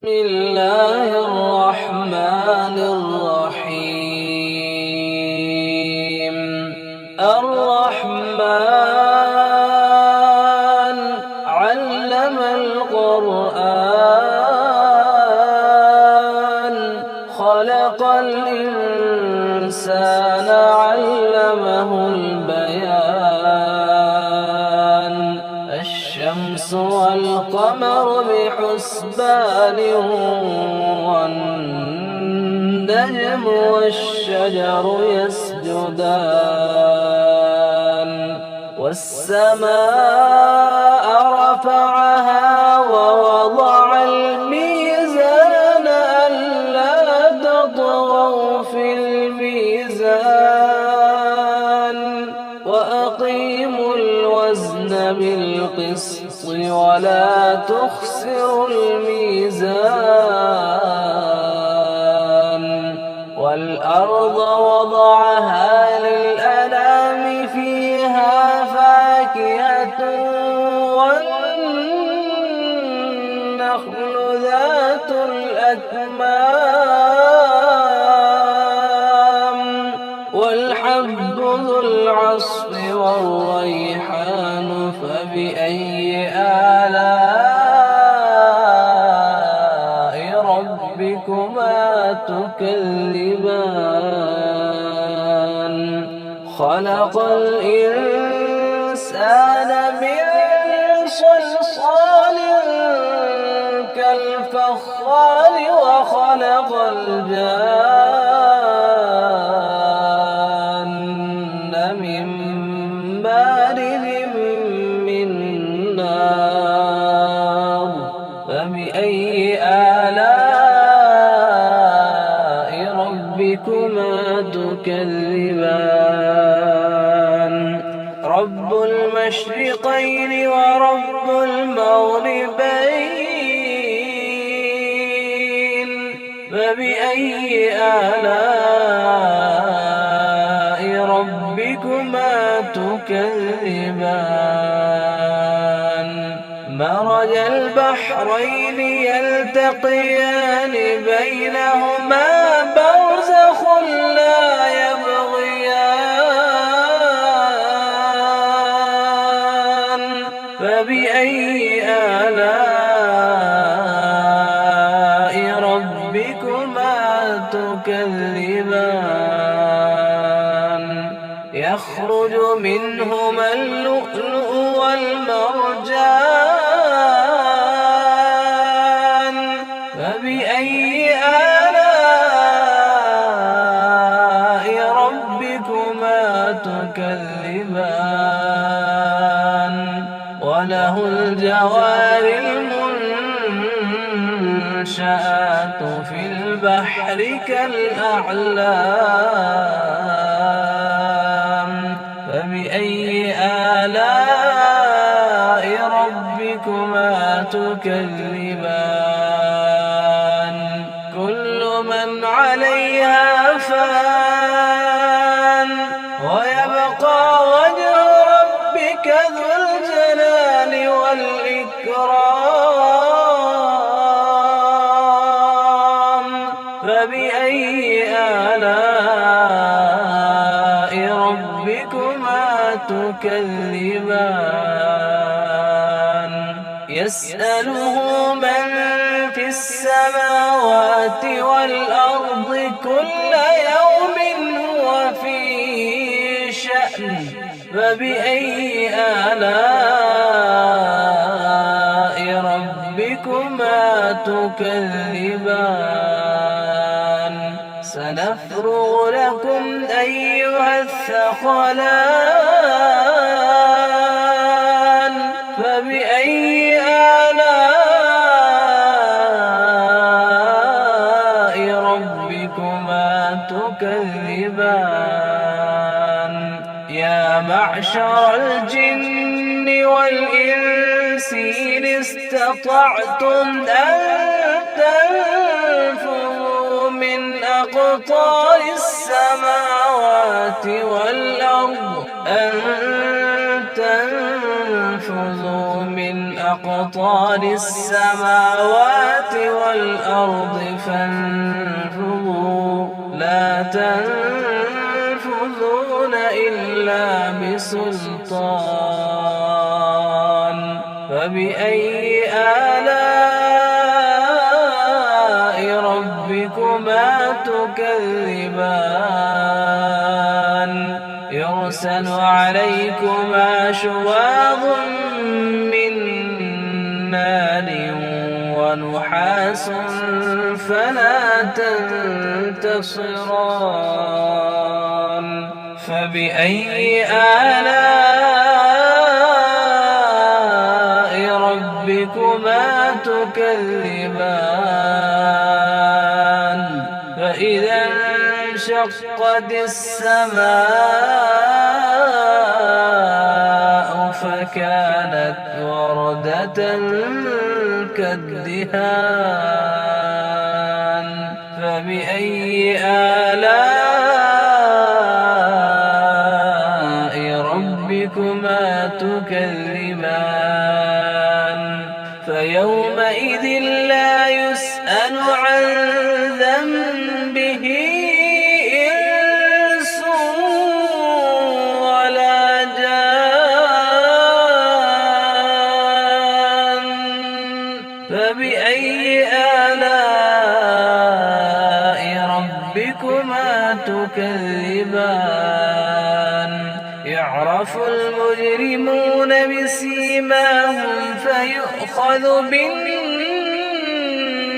بسم الله الرحمن الرحيم. الرحمن علم القرآن خلق الإنسان علمه البيان. الشمس والقمر بحسبان والنجم والشجر يسجدان. والسماء رفعها ووضع الميزان ألا تطغوا في الميزان وأقيموا الوزن بالقسط ولا تخسروا الميزان. والأرض وضعها للأنام فيها فاكهة والنخل ذات الأكمام والحب ذو العصف والريحان. فبأي آلاء ربكما تكذبان. خلق الإنسان من صلصال كالفخار وخلق الجان من مارد من نار. فبأي آلاء ربكما تكذبان. رب المشرقين ورب المغربين. فبأي آلاء ربكما تكذبان. مرج البحرين يلتقيان بينهما برزخ لا يبغيان. فبأي آلاء ربكما تكذبان. يخرج منهما اللؤلؤ والمرجان. فبأي آلاء ربكما تكذبان. وله الجوار المنشآت في البحر كالأعلام. فبأي آلاء ربكما تكذبان. كل من عليها فان ويبقى وجه ربك ذو الجلال والإكرام. فبأي آلاء ربكما تكذبان. يسأله من في السماوات والأرض كل يوم هو في شأن. فبأي آلاء ربكما تكذبان. سنفرغ لكم أيها الثقلان. فبأي آلاء ربكما تكذبان. يا معشر الجن والإنس إن استطعتم أن تنفذوا من أقطار السماوات والأرض أن تنفذوا من أقطار السماوات والأرض فانفذوا لا تنفذون إلا بسلطان فبأي آلاء ربكما تكذبان يرسل عليكما شواظ من نار ونحاس فلا تنتصران فبأي آلاء ربكما تكذبان فإذا انشقت السماء فكانت وردة كالدهان فبأي آلاء ربكما تكذبان فيومئذ لا يسأل عن ذنبه إنس ولا جان فبأي آلاء ربكما تكذبان يعرف المجرمون بسيماهم فيؤخذ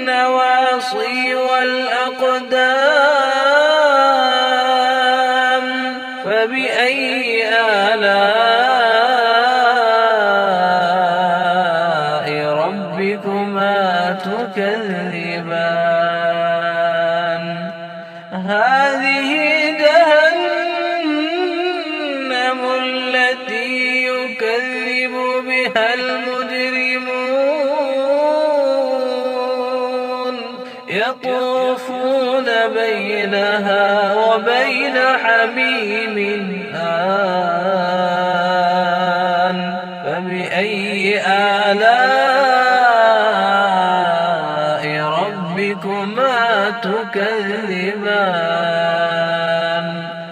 بالنواصي والأقدام فبأي آلاء ربكما تكذبان هذه جهنم التي يكذب بها المجرمون يطوفون بينها وبين حميم آن فبأي آلاء ربكما تكذبان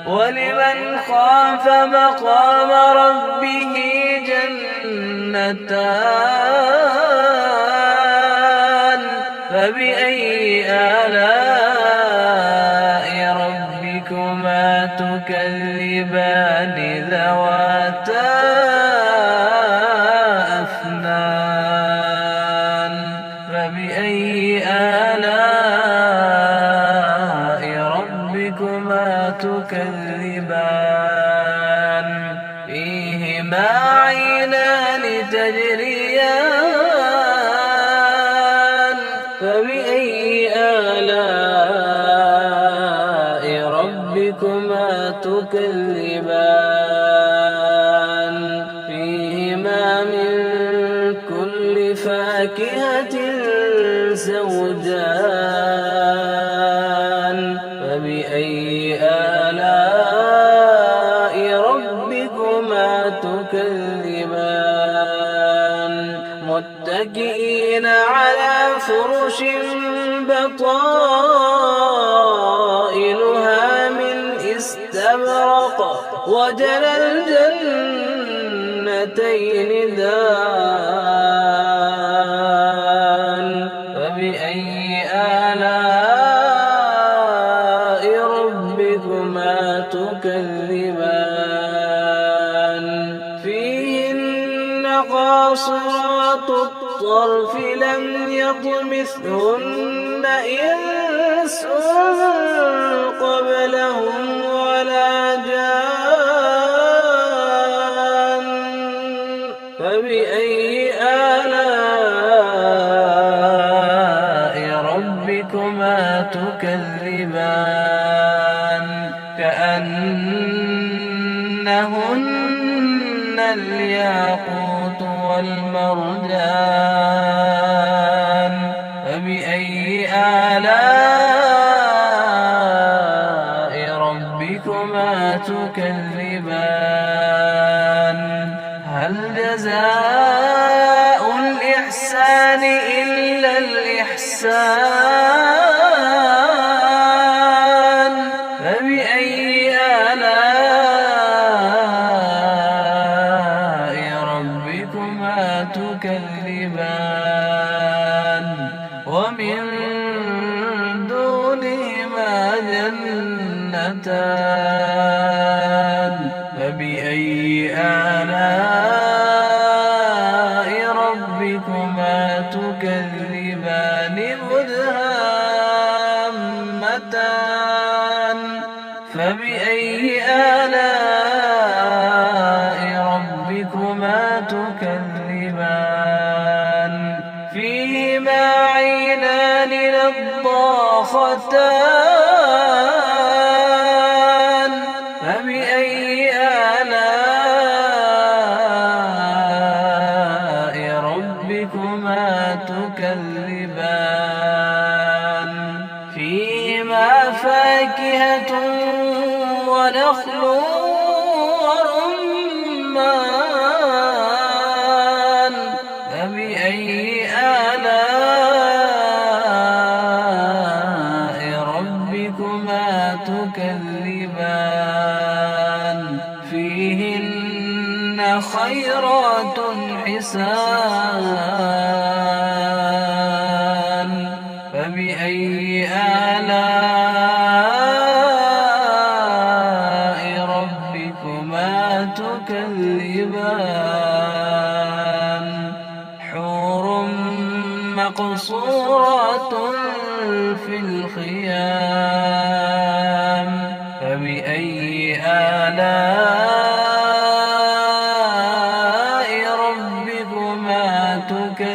ولمن خاف مقام ربه جنتان فبأي آلاء ربكما تكذبان ذواتا أفنان فبأي آلاء ربكما تكذبان فيهما عينان تجريان فبأي آلاء ربكما تكذبان فيهما من كل فاكهة زوجان فبأي آلاء ربكما تكذبان متكئين على فرش بطائنها من استبرق وجنى الجنتين دان فبأي آلاء ربكما تكذبان فيهن قاصرات الطرف لم يطمثهن إنس قبلهم ولا جان فبأي آلاء ربكما تكذبان كأنهن الياقوت والمرجان فبأي آلاء ربكما تكذبان هل جزاء إحسان فبأي آلاء ربكما تكذبان ومن دونهما جنتان فبأي آلاء ربكما تكذبان مدهامتان فبأي آلاء ربكما تكذبان فيهما عينان نضاختان فبأي آلاء ربكما تكذبان فيهما فاكهة ونخل ورمان فبأي آلاء ربكما تكذبان فيهن خيرات حسان فبأي آلاء ربكما تكذبان حور مقصورات في الخيام فبأي آلاء ربكما تكذبان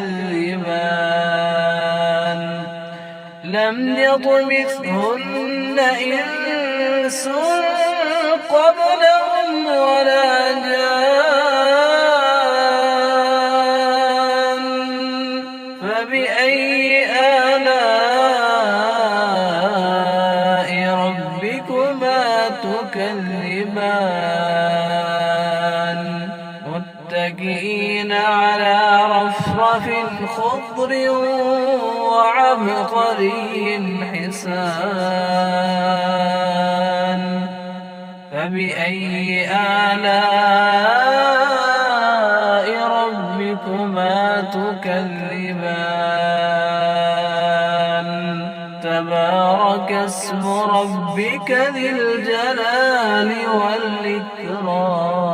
لم يطمثهن إنس قبلهم ولا جان فبأي آلاء ربكما تكذبان متكئين على رفرف خضر وعبقري حسان فبأي آلاء ربكما تكذبان تبارك اسم ربك ذي الجلال والإكرام